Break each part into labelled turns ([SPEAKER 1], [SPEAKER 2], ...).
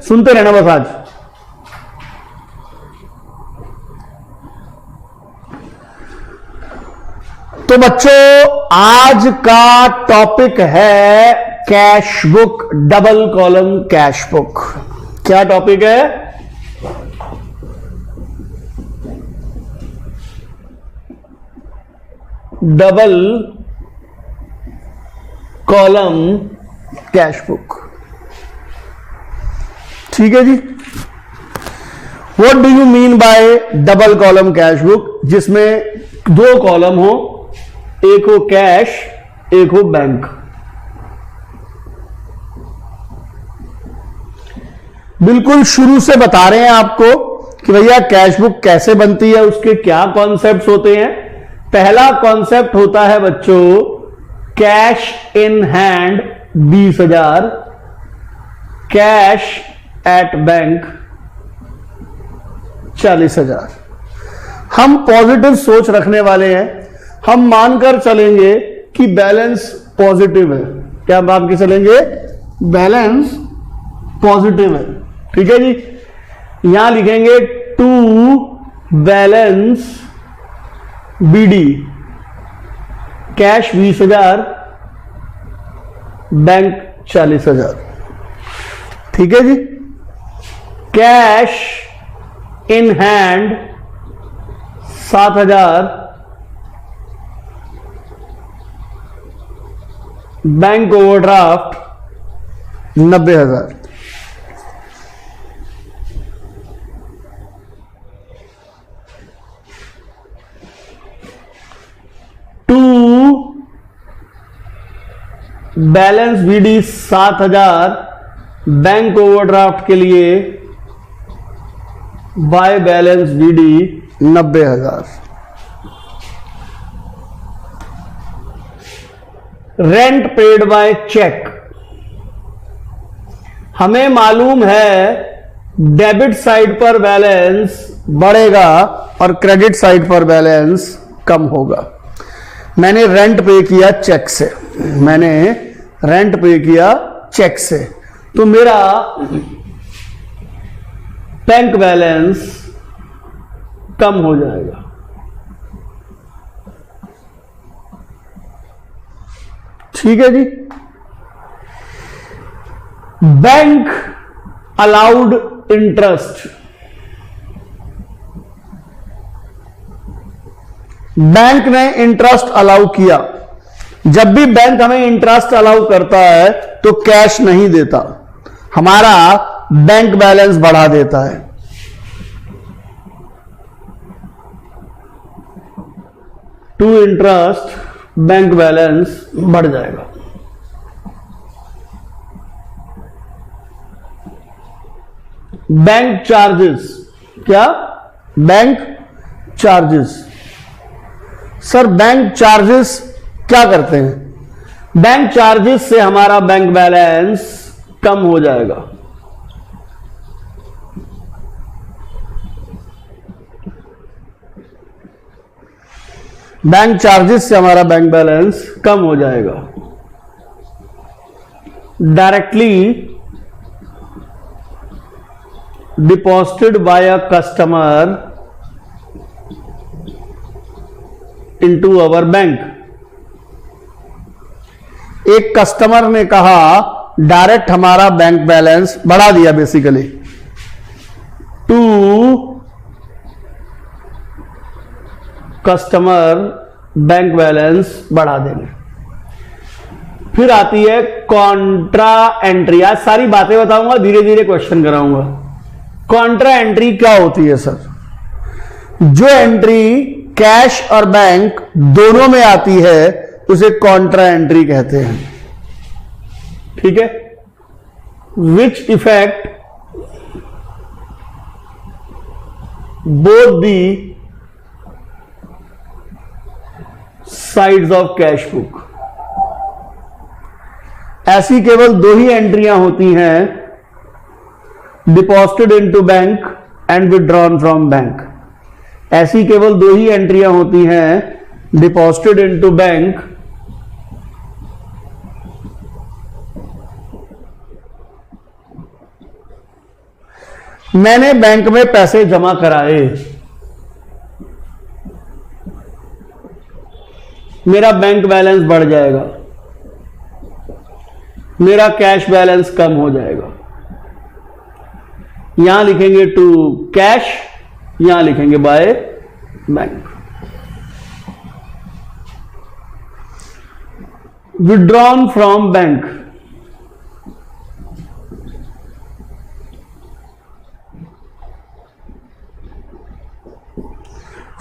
[SPEAKER 1] सुनते रहना बस आज। तो बच्चों आज का टॉपिक है cash book, double column cash book. क्या टॉपिक है? Double column cash book. ठीक है जी। What do you mean by double column cash book? जिसमें दो कॉलम हो, एक हो कैश, एक हो बैंक। बिल्कुल शुरू से बता रहे हैं आपको कि भैया कैश बुक कैसे बनती है, उसके क्या कॉन्सेप्ट्स होते हैं। पहला कॉन्सेप्ट होता है बच्चों cash in hand 20,000, cash at bank 40,000। हम पॉजिटिव सोच रखने वाले हैं, हम मानकर चलेंगे कि बैलेंस पॉजिटिव है। क्या मान के चलेंगे? बैलेंस पॉजिटिव है। ठीक है जी। यहां लिखेंगे to balance BD, cash 20,000, bank 40,000। ठीक है जी। Cash in hand 7,000, bank overdraft 90,000। To balance BD 7,000, bank overdraft के लिए by balance BD 90,000। Rent paid by cheque. हमें मालूम है डेबिट साइड पर बैलेंस बढ़ेगा और क्रेडिट साइड पर बैलेंस कम होगा। मैंने रेंट पे किया चेक से, मैंने रेंट पे किया चेक से, तो मेरा बैंक बैलेंस कम हो जाएगा। ठीक है जी। Bank allowed interest. बैंक ने इंटरेस्ट अलाउ किया। जब भी बैंक हमें इंटरेस्ट अलाउ करता है तो कैश नहीं देता, हमारा बैंक बैलेंस बढ़ा देता है। टू इंटरेस्ट बैंक बैलेंस बढ़ जाएगा। Bank charges. क्या? Bank charges. Sir bank charges क्या करते हैं? बैंक चार्जेस से हमारा बैंक बैलेंस कम हो जाएगा। बैंक चार्जेस से हमारा बैंक बैलेंस कम हो जाएगा। Directly deposited by a customer into our bank. एक कस्टमर ने कहा डायरेक्ट हमारा बैंक बैलेंस बढ़ा दिया, basically to customer bank balance बढ़ा देंगे। फिर आती है कॉन्ट्रा एंट्री। आज सारी बातें बताऊंगा, धीरे धीरे क्वेश्चन कराऊंगा। कॉन्ट्रा एंट्री क्या होती है सर? जो एंट्री कैश और बैंक दोनों में आती है उसे कॉन्ट्रा एंट्री कहते हैं। ठीक है। Which effect both the sides of cash book. ऐसी केवल दो ही एंट्रियां होती हैं, deposited into bank and withdrawn from bank. ऐसी केवल दो ही एंट्रियां होती हैं, डिपॉजिटेड इनटू बैंक मैंने बैंक में पैसे जमा कराए, मेरा बैंक बैलेंस बढ़ जाएगा, मेरा कैश बैलेंस कम हो जाएगा। यहां लिखेंगे टू कैश, यहां लिखेंगे by bank. Withdrawn from bank,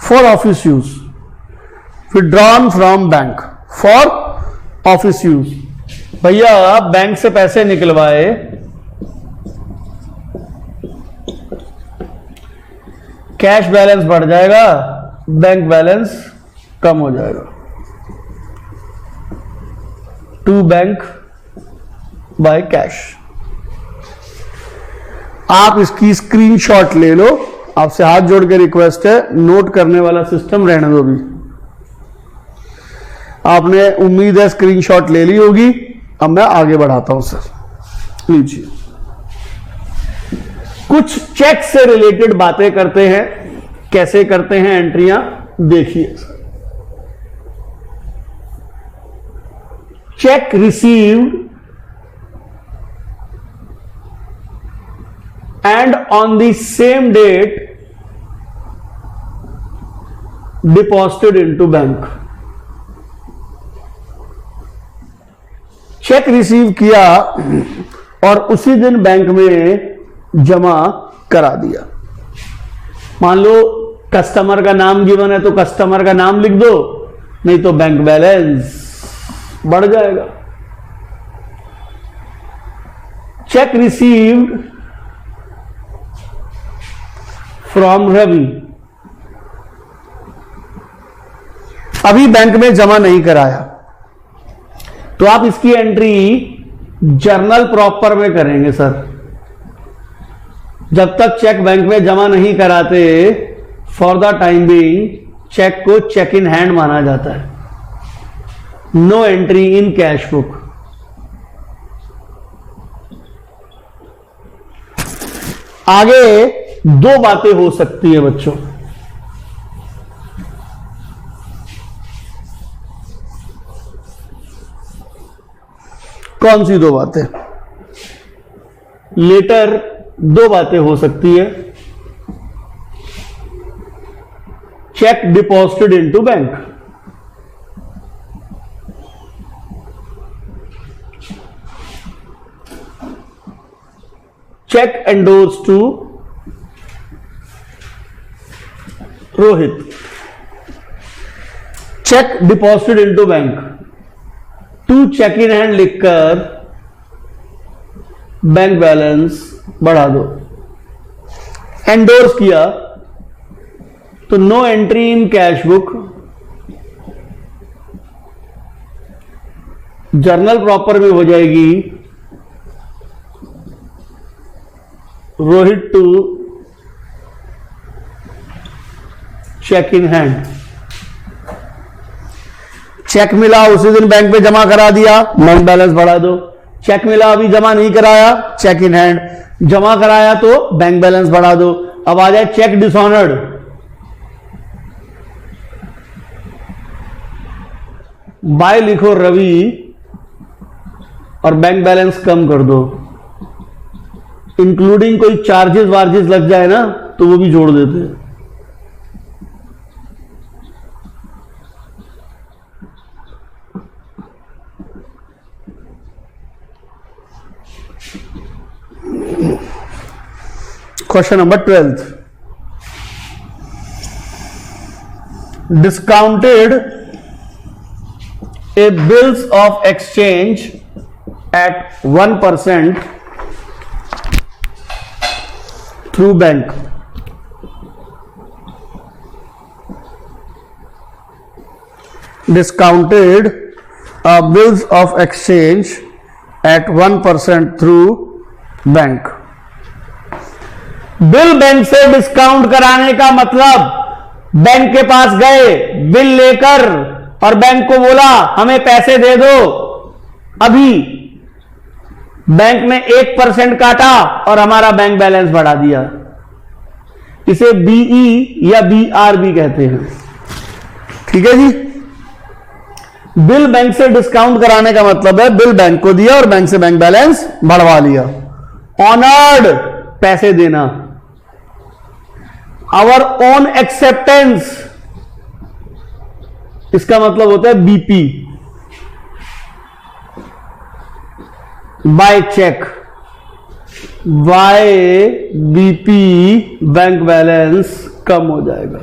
[SPEAKER 1] for office use, withdrawn from bank for office use. भैया बैंक से पैसे निकलवाए, कैश बैलेंस बढ़ जाएगा, बैंक बैलेंस कम हो जाएगा। To bank by cash. आप इसकी स्क्रीनशॉट ले लो, आपसे हाथ जोड़ के रिक्वेस्ट है, नोट करने वाला सिस्टम रहने दो भी। आपने उम्मीद है स्क्रीनशॉट ले ली होगी। अब मैं आगे बढ़ाता हूं सर, लीजिए। कुछ चेक से रिलेटेड बातें करते हैं, कैसे करते हैं एंट्रियां देखिए। Check received and on the same date deposited into bank. Check receive किया और उसी दिन बैंक में जमा करा दिया। मान लो कस्टमर का नाम गिवन है तो कस्टमर का नाम लिख दो, नहीं तो बैंक बैलेंस बढ़ जाएगा। चेक रिसीव्ड फ्रॉम रवि, अभी बैंक में जमा नहीं कराया तो आप इसकी एंट्री जर्नल प्रॉपर में करेंगे सर। जब तक चेक बैंक में जमा नहीं कराते, for the time being cheque को चेक इन हैंड माना जाता है। No entry in cash book. आगे दो बातें हो सकती है बच्चों। कौन सी दो बातें? लेटर दो बातें हो सकती है। Cheque deposited into bank, cheque endorse to Rohit. Cheque deposited into bank, to cheque in hand लिखकर बैंक बैलेंस बढ़ा दो। एंडोर्स किया तो no entry in cash book, journal proper में हो जाएगी Rohit to cheque in hand. Cheque मिला उसी दिन बैंक में जमा करा दिया, बैंक बैलेंस बढ़ा दो। चेक मिला अभी जमा नहीं कराया, चेक इन हैंड। जमा कराया तो बैंक बैलेंस बढ़ा दो। अब आ जाए चेक डिसऑनर्ड, बाय लिखो रवि और बैंक बैलेंस कम कर दो। इंक्लूडिंग कोई चार्जेस वार्जेस लग जाए ना तो वो भी जोड़ देते हैं। Question number 12. Discounted a bills of exchange at 1% through bank. Discounted bills of exchange at 1% through bank. Bill bank से डिस्काउंट कराने का मतलब बैंक के पास गए बिल लेकर और बैंक को बोला हमें पैसे दे दो। अभी बैंक ने 1% काटा और हमारा बैंक बैलेंस बढ़ा दिया। इसे बीई या बीआर भी कहते हैं। ठीक है जी। बिल बैंक से डिस्काउंट कराने का मतलब है बिल बैंक को दिया और बैंक से बैंक बैलेंस बढ़वा लिया। ऑनर्ड पैसे देना। आवर ओन एक्सेप्टेंस, इसका मतलब होता है BP, by cheque, by BP bank balance कम हो जाएगा।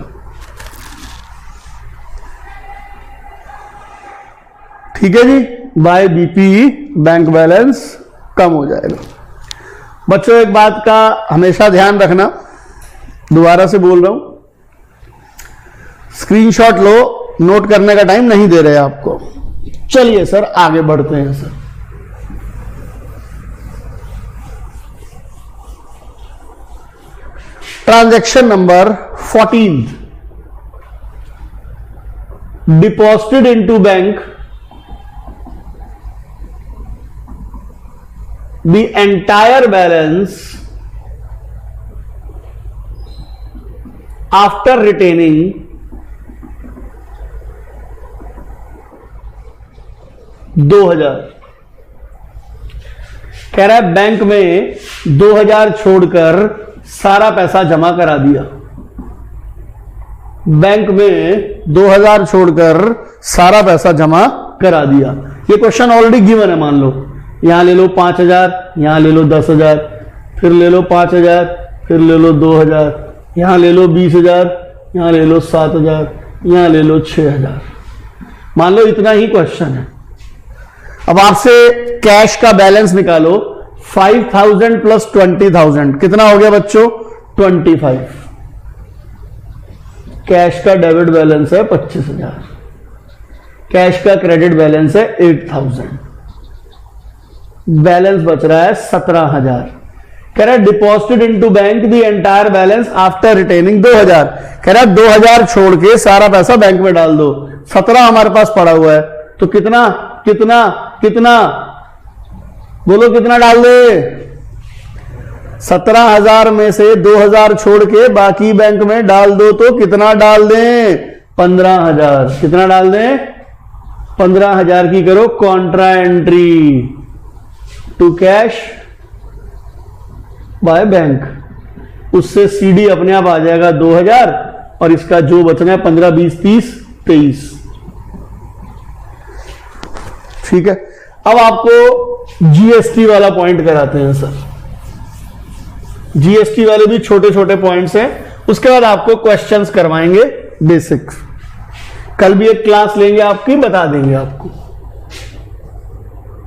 [SPEAKER 1] ठीक है जी, बाय बीपी बैंक बैलेंस कम हो जाएगा। बच्चों एक बात का हमेशा ध्यान रखना, दोबारा से बोल रहा हूं, स्क्रीनशॉट लो, नोट करने का टाइम नहीं दे रहे आपको। चलिए सर आगे बढ़ते हैं sir. Transaction number 14, deposited into bank the entire balance after retaining $2000। कह रहा है बैंक में 2000 छोड़कर सारा पैसा जमा करा दिया। बैंक में 2000 छोड़कर सारा पैसा जमा करा दिया। ये क्वेश्चन ऑलरेडी गिवन है। मान लो यहां ले लो 5000, यहां ले लो 10,000, फिर ले लो 5000, फिर ले लो 2000, यहां ले लो 20,000, यहां ले लो 7,000, यहां ले लो 6,000। मान लो इतना ही क्वेश्चन है। अब आपसे कैश का बैलेंस निकालो। 5,000 प्लस 20,000 कितना हो गया बच्चों? 25। कैश का डेबिट बैलेंस है 25,000, कैश का क्रेडिट बैलेंस है 8,000, बैलेंस बच रहा है 17,000। कह रहा है deposited into bank the entire balance after retaining 2000। कह रहा है 2000 छोड़ के सारा पैसा बैंक में डाल दो। 17 हमारे पास पड़ा हुआ है, तो कितना कितना कितना बोलो, कितना डाल दे? 17,000 में से 2000 छोड़ के बाकी बैंक में डाल दो। तो कितना डाल दें? 15,000। कितना डाल दें? 15,000 की करो contra entry to cash by bank. उससे सीडी अपने आप आ जाएगा 2000 और इसका जो बचना है 15, 20, 30, 23। ठीक है। अब आपको जीएसटी वाला पॉइंट कराते हैं सर। जीएसटी वाले भी छोटे छोटे पॉइंट्स हैं, उसके बाद आपको क्वेश्चंस करवाएंगे बेसिक्स। कल भी एक क्लास लेंगे आपकी, बता देंगे आपको।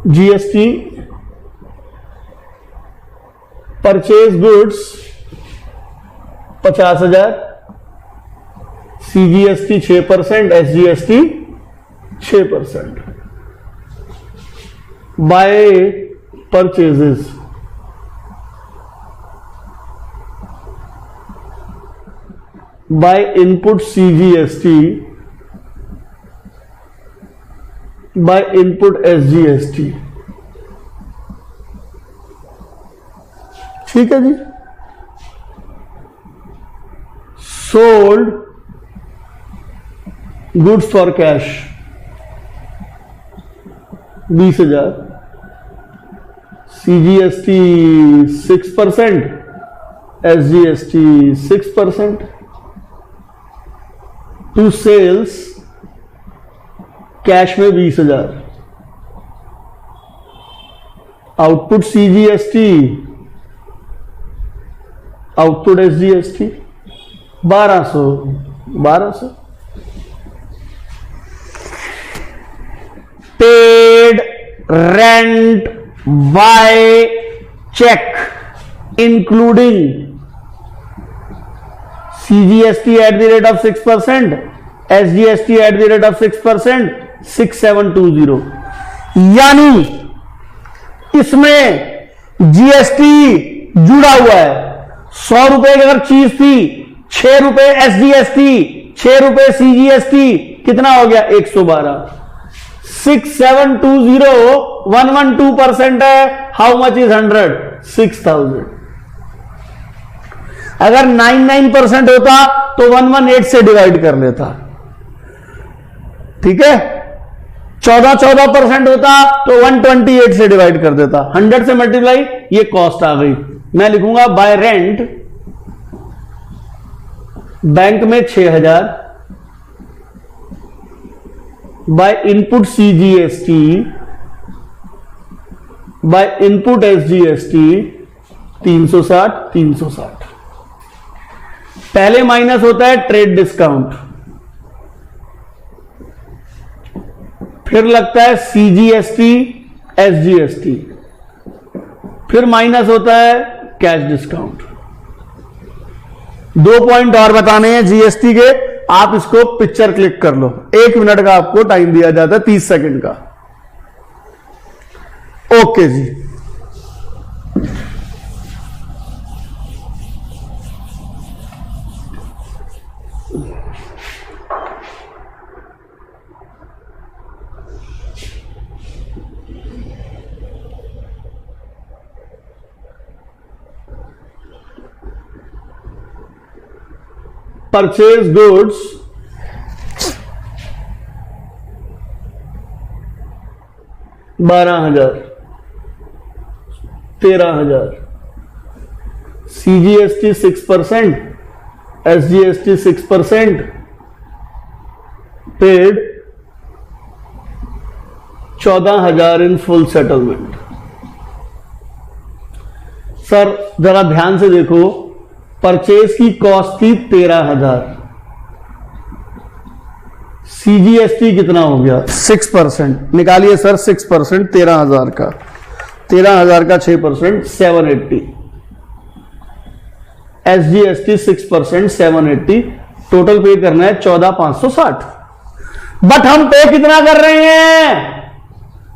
[SPEAKER 1] GST purchase goods 50,000, CGST 6%, SGST 6%। By purchases by input CGST, by input SGST. ठीक है जी। Sold goods for cash 20,000, CGST 6%, SGST 6%। To sales cash में 20,000, output CGST, output SGST 1200। Paid rent by cheque including CGST at the rate of 6%, SGST at the rate of 6%, 6720। यानी इसमें GST जुड़ा हुआ है। 100 रुपए की अगर चीज थी, 6 रुपए एसजीएसटी, 6 रुपए सीजीएसटी, कितना हो गया? 112। 6720 112% है। How much is 100? 6,000। अगर 99% होता तो 118 से डिवाइड कर लेता, ठीक है। 14% होता तो 128 से डिवाइड कर देता, 100 से मल्टीप्लाई, ये कॉस्ट आ गई। मैं लिखूंगा बाय रेंट बैंक में 6000, bye input CGST, by input SGST 360। पहले माइनस होता है ट्रेड डिस्काउंट, फिर लगता है सीजीएसटी एसजीएसटी, फिर माइनस होता है कैश डिस्काउंट। 2 पॉइंट और बताने हैं जीएसटी के, आप इसको पिक्चर क्लिक कर लो। 1 मिनट का आपको टाइम दिया जाता है, 30 सेकंड का। ओके जी, purchase goods 12,000, 13,000, CGST 6%, SGST 6%, paid 14,000 in full settlement. Sir जरा ध्यान से देखो, परचेज की कॉस्ट थी 13,000, सीजीएसटी कितना हो गया 6%, निकालिए सर 6% 13,000 का, 13,000 का 6% 780, एसजीएसटी 6% 780, टोटल पे करना है 14,560। बट हम पे कितना कर रहे हैं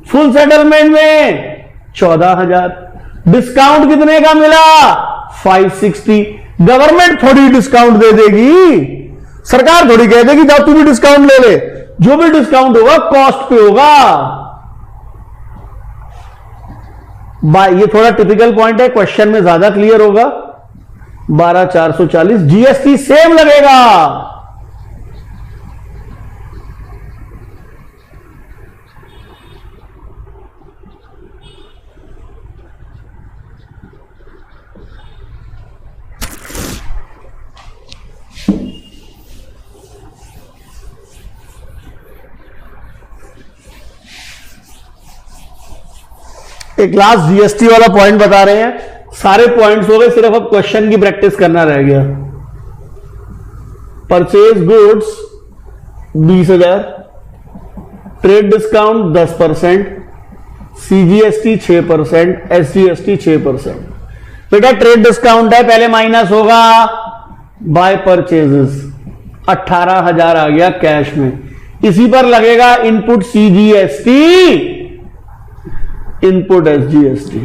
[SPEAKER 1] फुल सेटलमेंट में 14,000, डिस्काउंट कितने का मिला 560। गवर्नमेंट थोड़ी डिस्काउंट दे देगी, सरकार थोड़ी कह देगी जाओ तू भी डिस्काउंट ले ले, जो भी डिस्काउंट होगा कॉस्ट पे होगा। ये थोड़ा टिपिकल पॉइंट है, क्वेश्चन में ज्यादा क्लियर होगा। 12,440, जीएसटी सेम लगेगा। एक लास्ट जीएसटी वाला पॉइंट बता रहे हैं, सारे पॉइंट्स हो गए, सिर्फ अब क्वेश्चन की प्रैक्टिस करना रह गया। Purchase goods 20,000, trade discount 10%, CGST 6%, SGST 6%। बेटा ट्रेड डिस्काउंट है, पहले माइनस होगा बाय परचेजेस, 18,000 आ गया कैश में। इसी पर लगेगा इनपुट सीजीएसटी, इनपुट एसजीएसटी।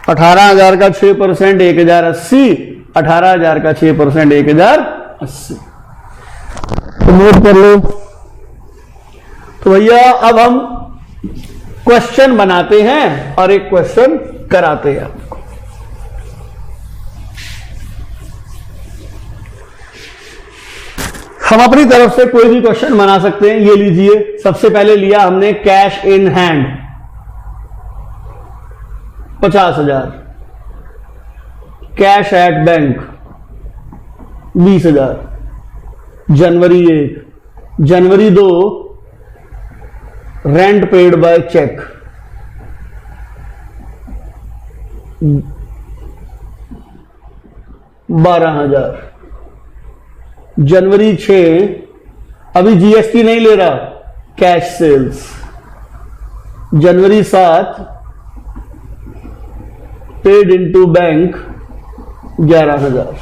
[SPEAKER 1] 18,000 का 6% 1,080, 18,000 का 6% 1,080। तो नोट कर लो। तो भैया अब हम क्वेश्चन बनाते हैं और एक क्वेश्चन कराते हैं आपको। हम अपनी तरफ से कोई भी क्वेश्चन बना सकते हैं। ये लीजिए, सबसे पहले लिया हमने cash in hand 50,000, cash at bank 20,000, जनवरी 1, जनवरी 2 रेंट पेड बाय चेक 12,000, जनवरी 6 अभी जीएसटी नहीं ले रहा, कैश सेल्स, जनवरी 7 पेड इनटू बैंक 11,000,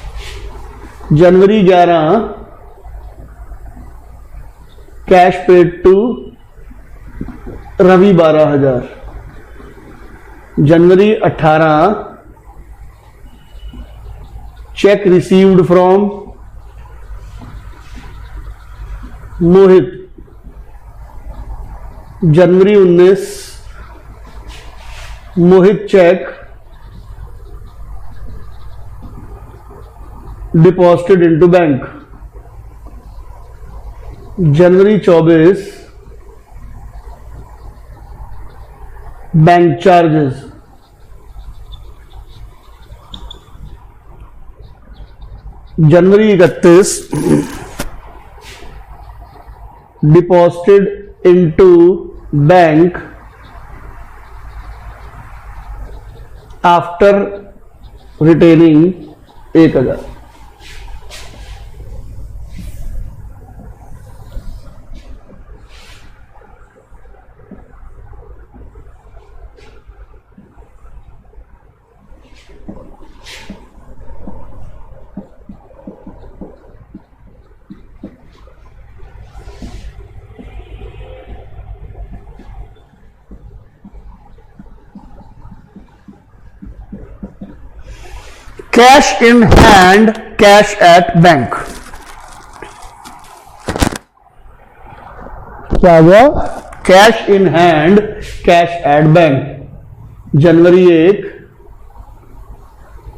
[SPEAKER 1] जनवरी 11 कैश पेड टू रवि 12,000, जनवरी 18 चेक रिसीव्ड फ्रॉम मोहित, जनवरी 19 Mohit cheque deposited into bank. जनवरी 24 बैंक चार्जेस। जनवरी 31 deposited into bank after retaining 1000। Cash in hand, cash at bank. क्या हुआ? Cash in hand, cash at bank. जनवरी 1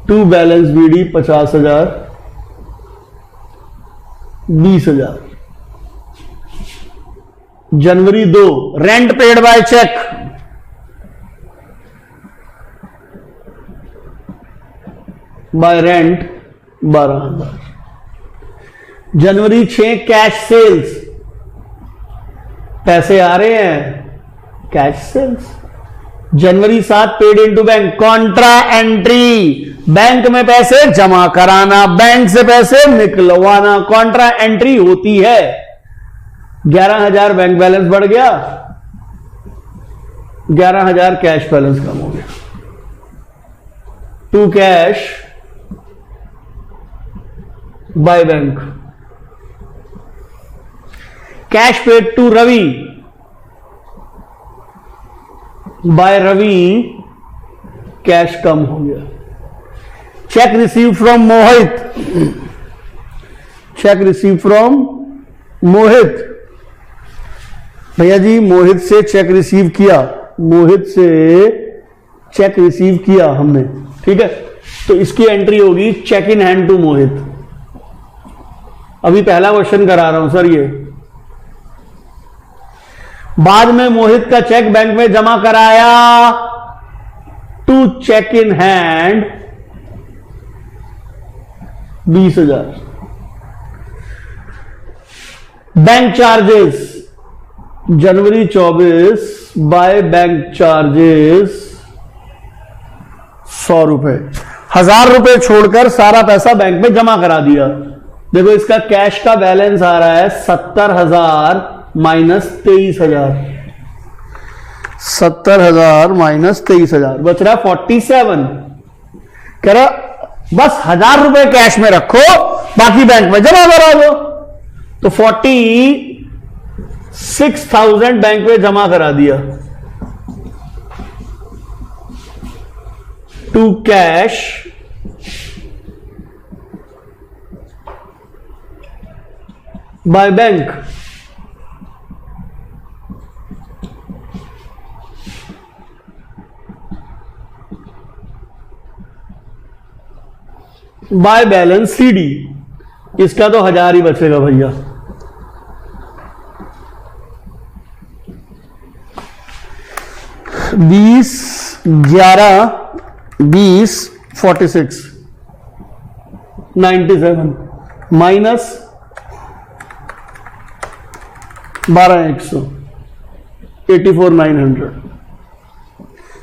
[SPEAKER 1] to balance BD 50,000 20,000। जनवरी 2 rent paid by cheque by rent 12,000। जनवरी 6 cash sales, पैसे आ रहे हैं, कैश सेल्स। जनवरी 7 paid into bank, contra entry, bank में पैसे जमा कराना, बैंक से पैसे निकलवाना, कॉन्ट्रा एंट्री होती है। 11,000 बैंक बैलेंस बढ़ गया, 11,000 कैश बैलेंस कम हो गया। To cash by bank. Cash paid to Ravi by Ravi, cash कम हो गया। Cheque receive from Mohit, cheque receive from Mohit. भैया जी मोहित से चेक रिसीव किया, मोहित से चेक रिसीव किया हमने, ठीक है। तो इसकी एंट्री होगी चेक इन हैंड टू मोहित। अभी पहला क्वेश्चन करा रहा हूं सर ये। बाद में मोहित का चेक बैंक में जमा कराया, to cheque in hand 20,000। Bank charges जनवरी 24 बाय बैंक चार्जेस 100 रुपए। 1,000 रुपए छोड़कर सारा पैसा बैंक में जमा करा दिया। देखो इसका कैश का बैलेंस आ रहा है 70,000 माइनस 23,000, 70,000 माइनस 23,000 बच रहा 47। कह रहा बस 1,000 रुपए कैश में रखो, बाकी बैंक में जमा करा दो। तो 46,000 बैंक में जमा करा दिया। To cash by bank. By balance CD, इसका तो 1,000 ही बचेगा भैया। बीस 46 97 माइनस 12,100 84,900।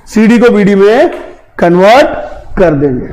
[SPEAKER 1] सीडी को बीडी में कन्वर्ट कर देंगे।